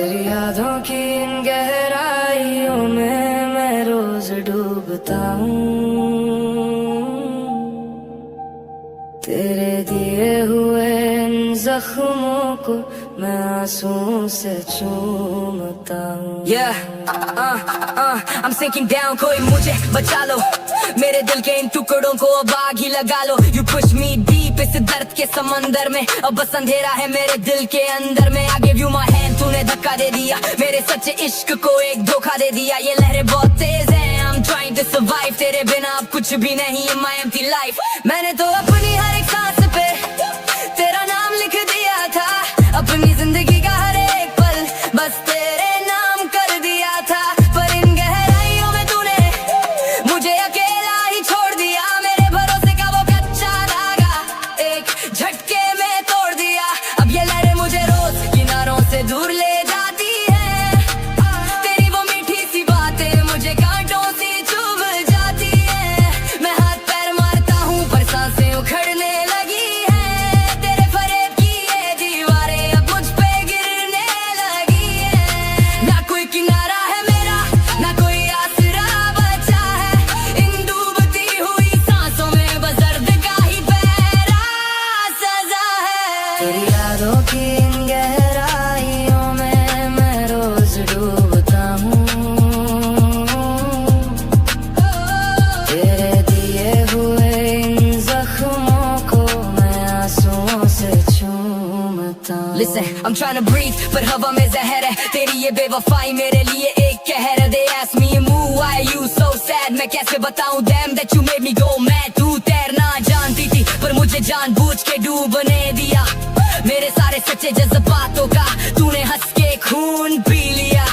तेरी यादों की इन गहराइयों में मैं रोज डूबता हूँ। तेरे दिए हुए इन जख्मों को मैं आंसुओं से चूमता हूँ। I'm sinking down, कोई मुझे बचा लो, मेरे दिल के इन टुकड़ों को अब आग ही लगा लो। You push me deep इस दर्द के समंदर में, अब बस अंधेरा है मेरे दिल के अंदर में। I gave you my hand, तूने धक्का दे दिया, मेरे सच्चे इश्क को एक धोखा दे दिया। ये लहरें बहुत तेज हैं, I'm trying to survive, तेरे बिना अब कुछ भी नहीं in my empty life। मैंने तो अपनी हर एक सांस पे तेरा नाम लिख दिया था, अपनी जिंदगी का हर एक पल बस तेरे नाम कर दिया था। पर इन गहराइयों में तूने मुझे अकेला ही छोड़ दिया, मेरे भरोसे का वो कच्चा धागा एक झटके में तोड़ दिया। अब ये लहरें मुझे रोज किनारों से दूर ले जाती है, तेरी वो मीठी सी बातें मुझे कांटों सी चुभ जाती है। मैं हाथ पैर मारता हूँ पर सांसें उखड़ने लगी है, तेरे फरेब की ये दीवारें अब मुझ पे गिरने लगी है। ना कोई किनारा है मेरा, ना कोई आसरा बचा है, इन डूबती हुई सांसों में बस दर्द का ही पहरा सजा है। तेरी यादों की इन गहराइयों में मैं रोज डूबता हूँ। तेरे दिए हुए इन जख्मों को मैं आंसुओं से चूमता हूँ। Listen, I'm trying to breathe, पर हवा में जहर है, तेरी ये बेवफाई मेरे लिए एक कहर है। They ask me, Moo, why are you so sad? मैं कैसे बताऊं them that you made me go mad? तू तैरना जानती थी पर मुझे जानबूझ के डूबने दिया, मेरे सारे सच्चे जज्बातों का तूने हंस के खून पी लिया।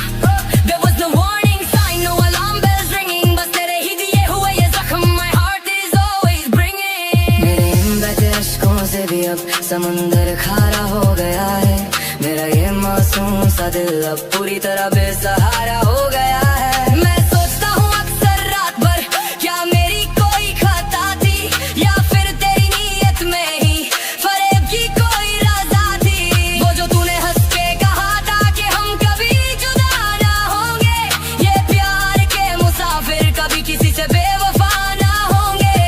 There was no warning sign, no alarm bells ringing, बस तेरे ही दिए हुए ये जख्म my heart is always bringing। मेरे इन बहते अश्कों से भी अब समंदर खारा हो गया है, मेरा ये मासूम सा दिल अब पूरी तरह बेसहारा हो गया है। मैं सोचता हूँ अक्सर रात भर, क्या मेरी कोई खता थी या फिर तेरी नीयत में ही फरेब की कोई रजा थी। वो जो तूने हंस के कहा था कि हम कभी जुदा ना होंगे, ये प्यार के मुसाफिर कभी किसी से बेवफा ना होंगे,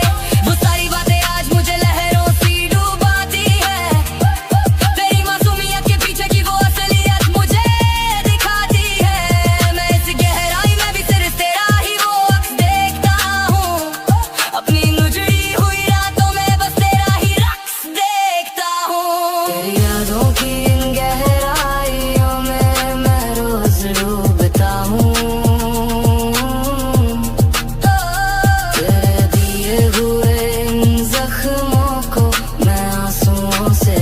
वो सारी बातें आज मुझे लहरों सी डुबाती है। तेरी मासूमियत के पीछे की वो असलियत मुझे दिखाती है। मैं इस गहराई में भी सिर्फ तेरा ही वो अक्स देखता हूँ, अपनी उजड़ी हुई रातों में बस तेरा ही रक्स देखता हूँ। तेरी यादों की इन गहराइयों में मैं रोज डूबता हूँ। तेरे दिए हुए इन जख्मों को मैं आंसुओं से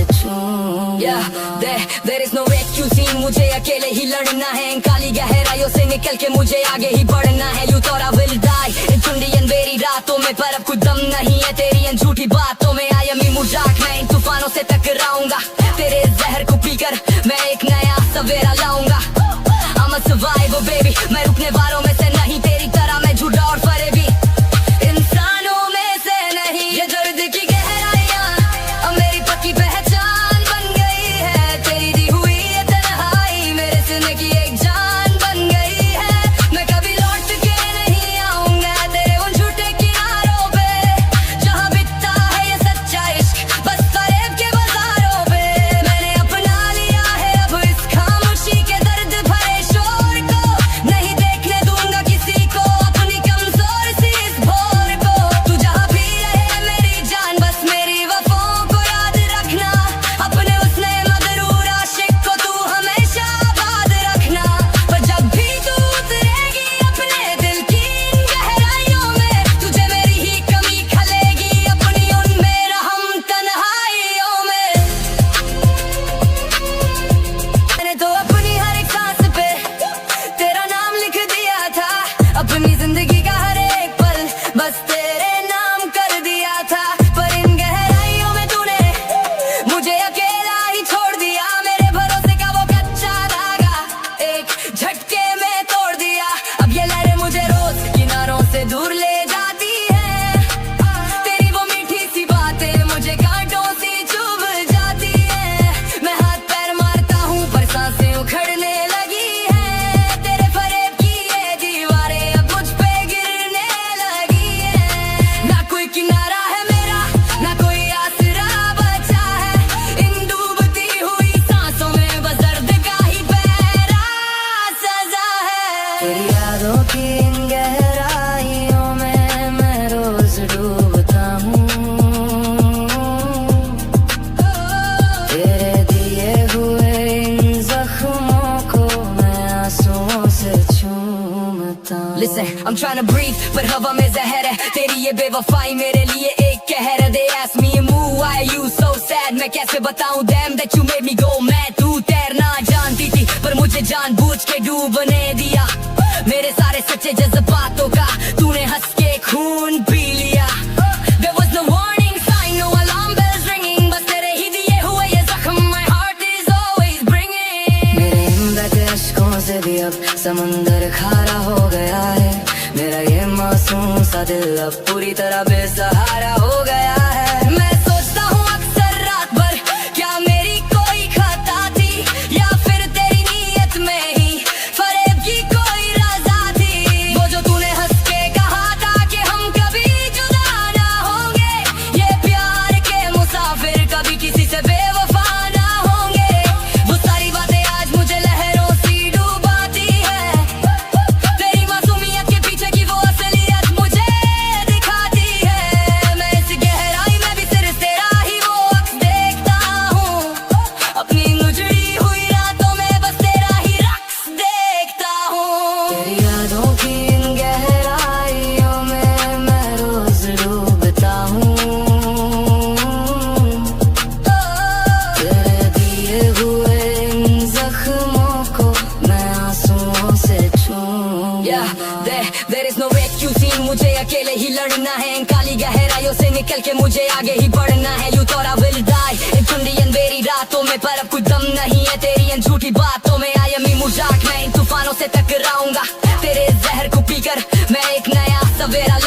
There is no excuse, मुझे अकेले ही लड़ना है, इन काली गहराइयों से निकल के मुझे आगे ही बढ़ना है। You thought I will die इन ठंडी अंधेरी रातों में, पर अब कुछ दम नहीं है तेरी इन झूठी बातों में। I am मुजाक, मैं इन तूफानों से टकराऊंगा, तेरे जहर को पीकर मैं एक नया सवेरा लाऊंगा। I'm a survivor baby, मैं रुकने वालों में से नहीं, तेरी तरह मैं झूठा और फरेबी इंसानों में से नहीं। ये दर्द की गहराइयां अब मेरी पक्की पहचान बन गई है, तेरी दी हुई ये तन्हाई मेरे सीने की एक जान बन गई है। मैं कभी लौट के नहीं आऊंगा तेरे उन झूठे किनारों पे, जहाँ बिकता है ये सच्चा इश्क बस फरेब के बाजारों पे। मैंने अपना लिया है अब इस खामोशी के दर्द भरे शोर को, नहीं देखने दूंगा listen, I'm trying to breathe पर हवा में जहर है तेरी ये बेवफाई मेरे लिए एक कहर है। They ask me why are you so sad, मैं कैसे बताऊं damn that you made me go mad। तू तैरना जानती थी पर मुझे जानबूझ के डूबने दिया, मेरे सारे सच्चे जज्बातों का तूने हंस के खून पी लिया। There was no warning sign, no alarm bells ringing, बस तेरे ही दिए हुए ये जख्म my heart is always bringing। मेरे इन बहते अश्कों से भी अब समंदर खारा हो गया है, मेरा ये मासूम सा दिल अब पूरी तरह बेसहारा हो गया है। मैं सोचता हूँ अक्सर रात भर क्या मेरी कोई खता थी या फिर तेरी नीयत में ही फरेब की कोई रजा थी। वो जो तूने हंस के कहा था कि हम कभी जुदा ना होंगे, ये प्यार के मुसाफिर कभी किसी से बेवफा ना होंगे, वो सारी बातें आज मुझे लहरों सी डुबाती है। तेरी मासूमियत के पीछे की वो असलियत मुझे दिखाती है। मैं इस गहराई में भी सिर्फ तेरा ही वो अक्स देखता हूँ, अपनी उजड़ी हुई रातों में बस तेरा ही रक्स देखता हूँ। तेरी यादों की इन गहराइयों में मैं रोज डूबता हूँ, तेरे दिए हुए इन जख्मों को मैं आंसुओं से Yeah, छूऊंगा। there is no excuse, मुझे अकेले ही लड़ना है इन काली गहराइयों से निकल के मुझे आगे ही बढ़ना है। You thought I will die इन ठंडी अंधेरी रातों में पर अब कोई दम नहीं है तेरी इन झूठी बातों में। I am मजाक, मैं इन तूफानों से टकराऊंगा तेरे जहर को पीकर मैं एक नया सवेरा